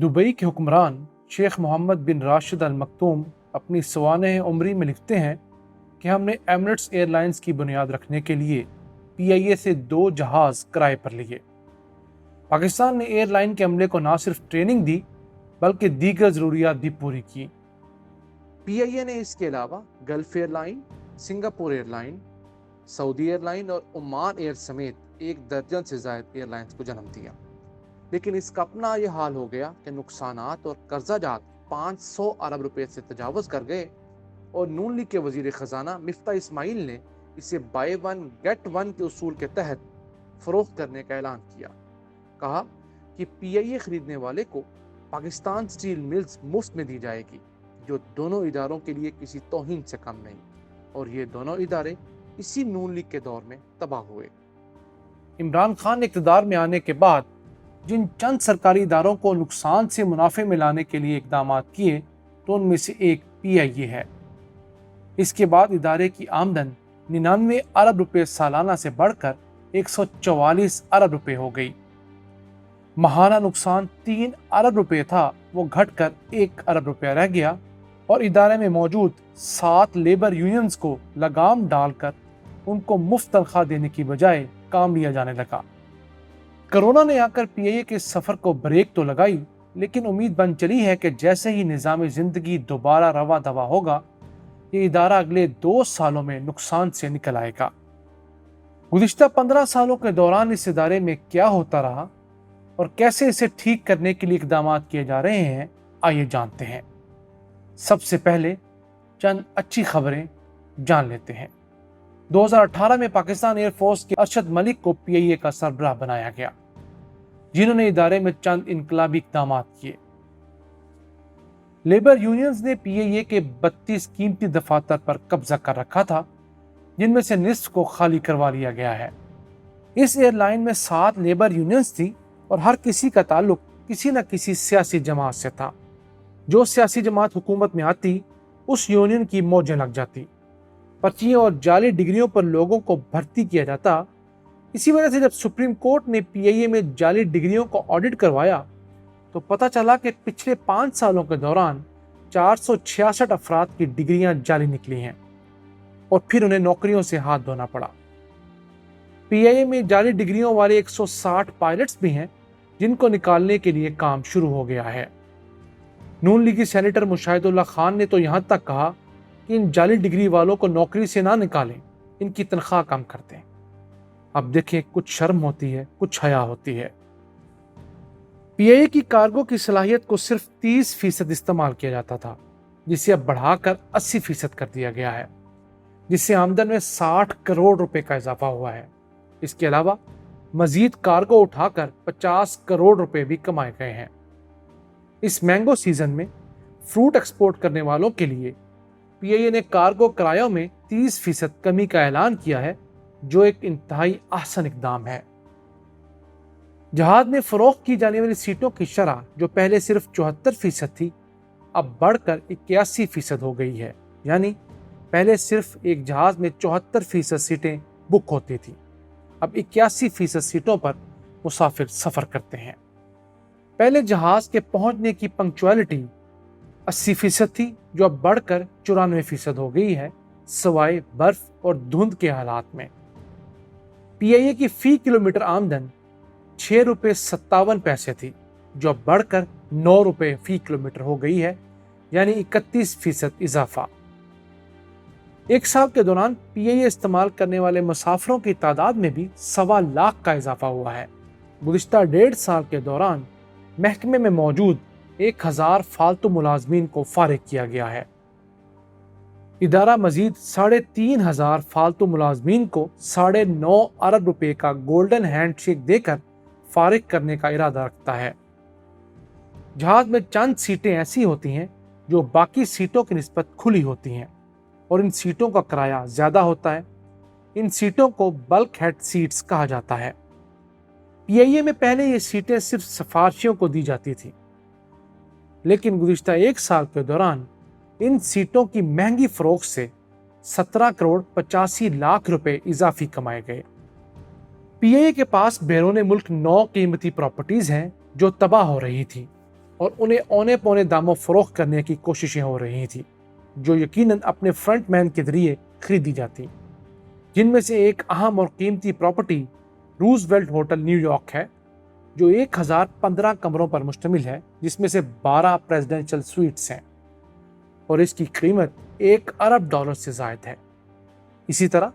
Dubai के हुक्मरान शेख मोहम्मद बिन राशिद अल मकतूम अपनी सवानह उमरी में लिखते हैं कि हमने एमिरेट्स एयरलाइंस की बुनियाद रखने के लिए PIA से 2 जहाज़ किराए पर लिए। पाकिस्तान ने एयरलाइन के अमले को न सिर्फ ट्रेनिंग दी बल्कि दीगर ज़रूरियात भी पूरी की। PIA ने इसके अलावा gulf airline, Singapore airline, Saudi airline और ओमान एयर समेत 1 दर्जन से ज़ायद एयरलाइंस को जन्म दिया। लेकिन इसका अपना ये हाल हो गया कि नुकसानात और कर्जा जात 500 अरब रुपए से तजावज़ कर गए और नून लीग के वजीर ख़जाना मिफ्ता इस्माइल ने इसे बाय वन गेट वन के उसूल के तहत फ़रोख्त करने का ऐलान किया। कहा कि PIA खरीदने वाले को पाकिस्तान स्टील मिल्स मुफ्त में दी जाएगी, जो दोनों इदारों के लिए किसी तौहीन से कम नहीं, और ये दोनों इदारे इसी नून लीग के दौर में तबाह हुए। इमरान खान ने इक़्तिदार में आने के बाद जिन चंद सरकारी इदारों को नुकसान से मुनाफे में लाने के लिए इकदाम किए तो उनमें से एक PIA है। इसके बाद इदारे की आमदन 99 अरब रुपए सालाना से बढ़कर 144 अरब रुपए हो गई। माहाना नुकसान 3 अरब रुपए था, वो घटकर 1 अरब रुपया रह गया और इदारे में मौजूद 7 लेबर यूनियंस को लगाम डालकर उनको मुफ्त तनख्वाह देने की बजाय काम लिया जाने लगा। कोरोना ने आकर PIA के सफर को ब्रेक तो लगाई, लेकिन उम्मीद बन चली है कि जैसे ही निज़ाम ज़िंदगी दोबारा रवा दवा होगा, ये इदारा अगले 2 सालों में नुकसान से निकल आएगा। गुज़िश्ता 15 सालों के दौरान इस इदारे में क्या होता रहा और कैसे इसे ठीक करने के लिए इक़दाम किए जा रहे हैं, आइए जानते हैं। सबसे पहले चंद अच्छी खबरें जान लेते हैं। 2018 में पाकिस्तान एयरफोर्स के अरशद मलिक को PIA का सरबराह बनाया गया, जिन्होंने इदारे में चंद इनकलाबी इक़दाम किए। लेबर यूनियंस ने PIA के 32 कीमती दफातर पर कब्जा कर रखा था, जिनमें से निस्फ को खाली करवा लिया गया है। इस एयरलाइन में 7 लेबर यूनियंस थी और हर किसी का ताल्लुक किसी न किसी सियासी जमात से था। जो सियासी जमात हुकूमत में आती, उस यूनियन की मौजें लग जाती। पर्चियों और जाली डिग्रियों पर लोगों को भर्ती किया जाता। इसी वजह से जब सुप्रीम कोर्ट ने PIA में जाली डिग्रियों को ऑडिट करवाया तो पता चला कि पिछले 5 सालों के दौरान 466 अफराद की डिग्रियां जाली निकली हैं और फिर उन्हें नौकरियों से हाथ धोना पड़ा। PIA में जाली डिग्रियों वाले 160 पायलट्स भी हैं, जिनको निकालने के लिए काम शुरू हो गया है। नून लीगी सेनेटर मुशाहिदुल्लाह खान ने तो यहां तक कहा कि इन जाली डिग्री वालों को नौकरी से ना निकालें, इनकी तनख्वाह कम कर दें। अब देखें, कुछ शर्म होती है, कुछ हया होती है। PIA की कार्गो की सलाहियत को सिर्फ 30% इस्तेमाल किया जाता था, जिसे अब बढ़ाकर 80% कर दिया गया है, जिससे आमदन में 60 करोड़ रुपए का इजाफा हुआ है। इसके अलावा मजीद कार्गो उठाकर 50 करोड़ रुपए भी कमाए गए हैं। इस मैंगो सीजन में फ्रूट एक्सपोर्ट करने वालों के लिए PIA ने कार्गो किरायों में 30% कमी का ऐलान किया है, जो एक इंतहाई आसान इकदाम है। जहाज में फरोख्त की जाने वाली सीटों की शरह, जो पहले सिर्फ 74% थी, अब बढ़कर 81% हो गई है। यानी पहले सिर्फ एक जहाज में 74% सीटें बुक होती थी, अब 81% सीटों पर मुसाफिर सफर करते हैं। पहले जहाज के पहुंचने की पंक्चुअलिटी 80% थी, जो अब बढ़कर 94% हो गई है, सवाए बर्फ और धुंध के हालात में। PIA की फी किलोमीटर आमदन 6 रुपये 57 पैसे थी, जो अब बढ़कर 9 रुपये फी किलोमीटर हो गई है, यानी 31% इजाफा। एक साल के दौरान PIA इस्तेमाल करने वाले मुसाफिरों की तादाद में भी 1.25 लाख का इजाफा हुआ है। गुज़िश्ता 1.5 साल के दौरान महकमे में मौजूद 1000 फालतू मुलाजमीन को फारिग किया गया है। इदारा मजीद 3500 फालतू मुलाजमीन को 9.5 अरब रुपए का गोल्डन हैंडशेक देकर फारिग करने का इरादा रखता है। जहाज में चंद सीटें ऐसी होती हैं जो बाकी सीटों की निस्बत खुली होती हैं और इन सीटों का किराया ज्यादा होता है। इन सीटों को बल्क हेड सीट्स कहा जाता है। PIA में पहले ये सीटें सिर्फ सिफारशियों को दी जाती थी, लेकिन गुज़िश्ता 1 साल के दौरान इन सीटों की महंगी फरोख्त से 17 करोड़ 85 लाख रुपए इजाफी कमाए गए। PIA के पास बैरून मुल्क 9 कीमती प्रॉपर्टीज हैं जो तबाह हो रही थी। اور انہیں औने पौने दामों फरोख्त करने की कोशिशें हो रही थी, जो यकीनन अपने फ्रंट मैन के जरिए खरीदी जाती, जिनमें से एक अहम और कीमती प्रॉपर्टी रूजवेल्ट होटल न्यूयॉर्क है, जो 1015 कमरों पर मुश्तमिल है, जिसमें से 12 प्रेसिडेंशियल स्वीट्स हैं और इसकी कीमत $1 अरब से ज़ायद है। इसी तरह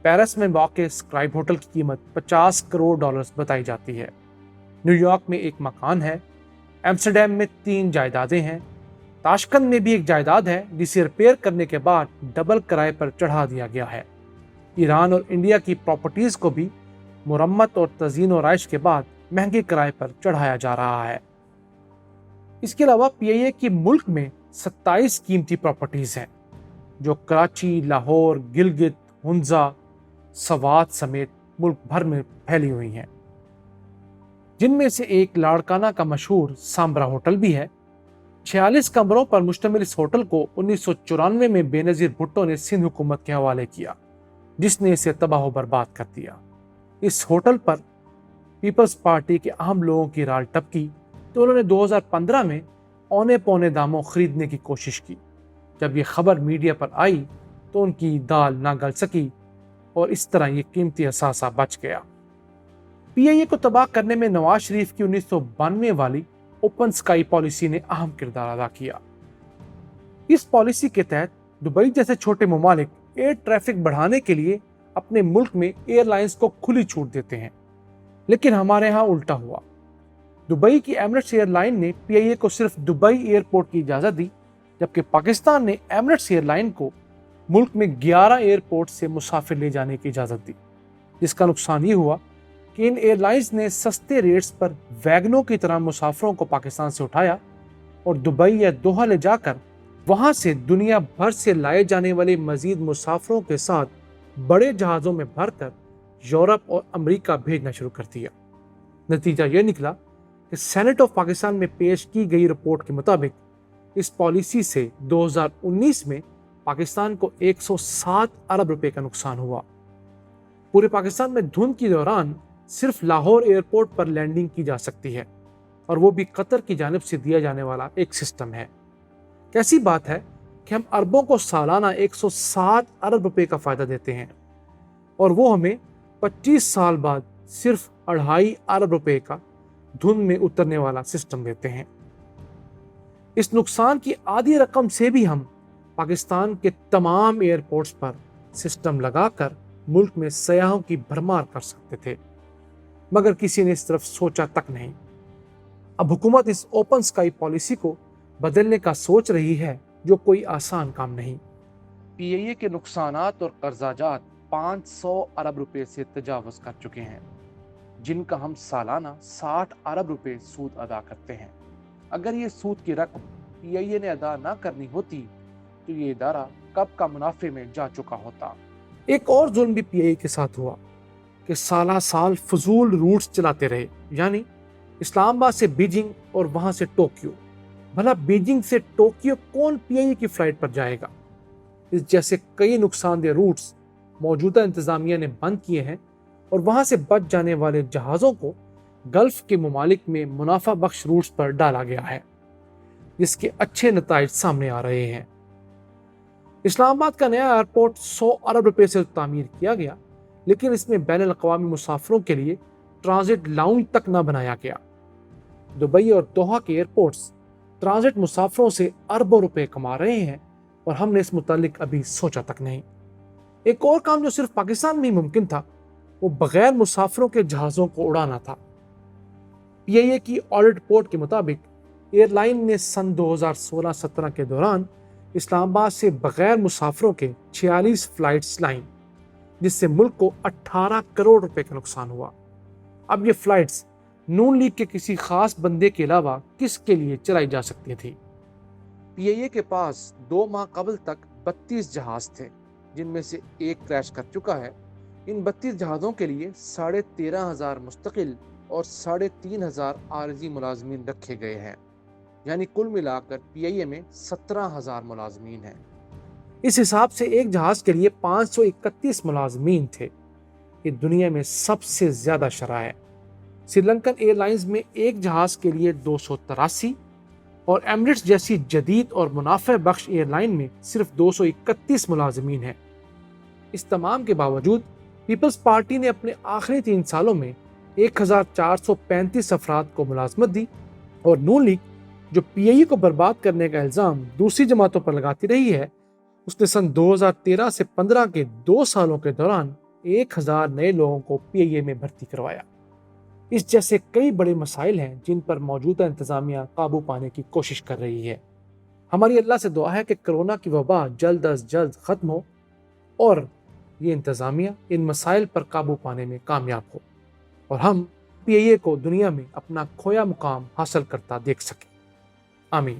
पेरिस में वाक़ स्क्राइब होटल की कीमत $50 करोड़ बताई जाती है। न्यूयॉर्क में एक मकान है, एम्स्टरडेम में 3 जायदादें हैं, ताशकंद में भी एक जायदाद है जिसे रिपेयर करने के बाद डबल किराए पर चढ़ा दिया गया है। ईरान और इंडिया की प्रॉपर्टीज़ को भी मुरम्मत और तज़ीन और आइश के बाद महंगे किराए पर चढ़ाया जा रहा है। इसके अलावा PIA की मुल्क में 27 कीमती प्रॉपर्टीज़ हैं, जो कराची, लाहौर, गिलगित, हुंजा, सवात समेत मुल्क भर में फैली हुई हैं, जिनमें से एक लाड़काना का मशहूर सांबरा होटल भी है। 46 कमरों पर मुश्तमिल इस होटल को 1994 में बेनज़ीर भुट्टो ने सिंध हुकूमत के हवाले किया, जिसने इसे तबाह बर्बाद कर दिया। इस होटल पर पीपल्स पार्टी के अहम लोगों की राल टपकी तो उन्होंने 2015 में औने पौने दामों खरीदने की कोशिश की। जब ये खबर मीडिया पर आई तो उनकी दाल ना गल सकी और इस तरह ये कीमती असासा बच गया। PIA को तबाह करने में नवाज शरीफ की 1992 वाली ओपन स्काई पॉलिसी ने अहम किरदार अदा किया। इस पॉलिसी के तहत दुबई जैसे छोटे ममालिक एयर ट्रैफिक बढ़ाने के लिए अपने मुल्क में एयरलाइंस को खुली छूट देते हैं, लेकिन हमारे यहाँ उल्टा हुआ। दुबई की एमिरेट्स एयरलाइन ने PIA को सिर्फ दुबई एयरपोर्ट की इजाज़त दी, जबकि पाकिस्तान ने एमिरेट्स एयरलाइन को मुल्क में 11 एयरपोर्ट से मुसाफिर ले जाने की इजाज़त दी। जिसका नुकसान ये हुआ कि इन एयरलाइंस ने सस्ते रेट्स पर वैगनों की तरह मुसाफिरों को पाकिस्तान से उठाया और दुबई या दोहा ले जाकर वहाँ से दुनिया भर से लाए जाने वाले मजीद मुसाफिरों के साथ बड़े जहाज़ों में भरकर यूरोप और अमेरिका भेजना शुरू कर दिया। नतीजा ये निकला कि सेनेट ऑफ पाकिस्तान में पेश की गई रिपोर्ट के मुताबिक इस पॉलिसी से 2019 में पाकिस्तान को 107 अरब रुपए का नुकसान हुआ। पूरे पाकिस्तान में धुंध के दौरान सिर्फ लाहौर एयरपोर्ट पर लैंडिंग की जा सकती है, और वो भी कतर की जानिब से दिया जाने वाला एक सिस्टम है। कैसी बात है कि हम अरबों को सालाना 107 अरब रुपए का फ़ायदा देते हैं और वो हमें 25 साल बाद सिर्फ 2.5 अरब रुपए का धुंध में उतरने वाला सिस्टम देते हैं। इस नुकसान की आधी रकम से भी हम पाकिस्तान के तमाम एयरपोर्ट्स पर सिस्टम लगाकर मुल्क में सयाहों की भरमार कर सकते थे, मगर किसी ने इस तरफ सोचा तक नहीं। अब हुकूमत इस ओपन स्काई पॉलिसी को बदलने का सोच रही है, जो कोई आसान काम नहीं। PIA के नुकसानात और कर्जाजात 500 अरब रुपए से तजावुज़ कर चुके हैं, जिनका हम सालाना 60 अरब रुपए सूद अदा करते हैं। अगर ये सूद की रकम PIA ने अदा ना करनी होती तो ये इदारा कब का मुनाफे में जा चुका होता। एक और जुल्म भी PIA के साथ हुआ कि साला साल फजूल रूट्स चलाते रहे, यानी इस्लामाबाद से बीजिंग और वहां से टोक्यो। भला बीजिंग से टोक्यो कौन PIA की फ्लाइट पर जाएगा? इस जैसे कई नुकसानदेह रूट्स मौजूदा इंतजामिया ने बंद किए हैं और वहां से बच जाने वाले जहाज़ों को गल्फ के ममालिक में मुनाफा बख्श रूट्स पर डाला गया है, जिसके अच्छे नताइज सामने आ रहे हैं। इस्लामाबाद का नया एयरपोर्ट 100 अरब रुपए से तामीर किया गया, लेकिन इसमें बैनुल अक़वामी मुसाफिरों के लिए ट्रांजिट लाउंज तक न बनाया गया। दुबई और दोहा के एयरपोर्ट्स ट्रांजिट मुसाफिरों से अरबों रुपए कमा रहे हैं और हमने इस मुतालिक अभी सोचा तक नहीं। एक और काम जो सिर्फ पाकिस्तान में ही मुमकिन था, वो बगैर मुसाफिरों के जहाज़ों को उड़ाना था। PIA की ऑडिट रिपोर्ट के मुताबिक एयरलाइन ने सन 2016-17 के दौरान इस्लामाबाद से बगैर मुसाफिरों के 46 फ्लाइट्स लाईं, जिससे मुल्क को 18 करोड़ रुपए का नुकसान हुआ। अब ये फ्लाइट्स नून लीग के किसी खास बंदे के अलावा किसके लिए चलाई जा सकती थी? PIA के पास 2 माह कबल तक 32 जहाज थे, जिनमें से एक क्रैश कर चुका है। इन 32 जहाज़ों के लिए 13,500 मुस्तकिल और 3,500 आरजी मुलाजमीन रखे गए हैं, यानी कुल मिलाकर PIA में 17,000 मुलाजमीन हैं। इस हिसाब से एक जहाज़ के लिए 531 मुलाजमीन थे। ये दुनिया में सबसे ज़्यादा शरह है। श्रीलंकन एयरलाइंस में एक जहाज़ के लिए 283 اور ایمریٹس جیسی جدید اور منافع بخش ایئر لائن میں صرف 231 ملازمین ہیں۔ اس تمام کے باوجود پیپلز پارٹی نے اپنے آخری 3 سالوں میں 1435 افراد کو ملازمت دی، اور نون لیگ جو پی آئی اے کو برباد کرنے کا الزام دوسری جماعتوں پر لگاتی رہی ہے، اس نے سن 2013 سے 15 کے 2 سالوں کے دوران 1000 نئے لوگوں کو پی آئی اے میں بھرتی کروایا۔ اس جیسے کئی بڑے مسائل ہیں جن پر موجودہ انتظامیہ قابو پانے کی کوشش کر رہی ہے۔ ہماری اللہ سے دعا ہے کہ کرونا کی وبا جلد از جلد ختم ہو اور یہ انتظامیہ ان مسائل پر قابو پانے میں کامیاب ہو، اور ہم پی آئی اے کو دنیا میں اپنا کھویا مقام حاصل کرتا دیکھ سکیں۔ آمین۔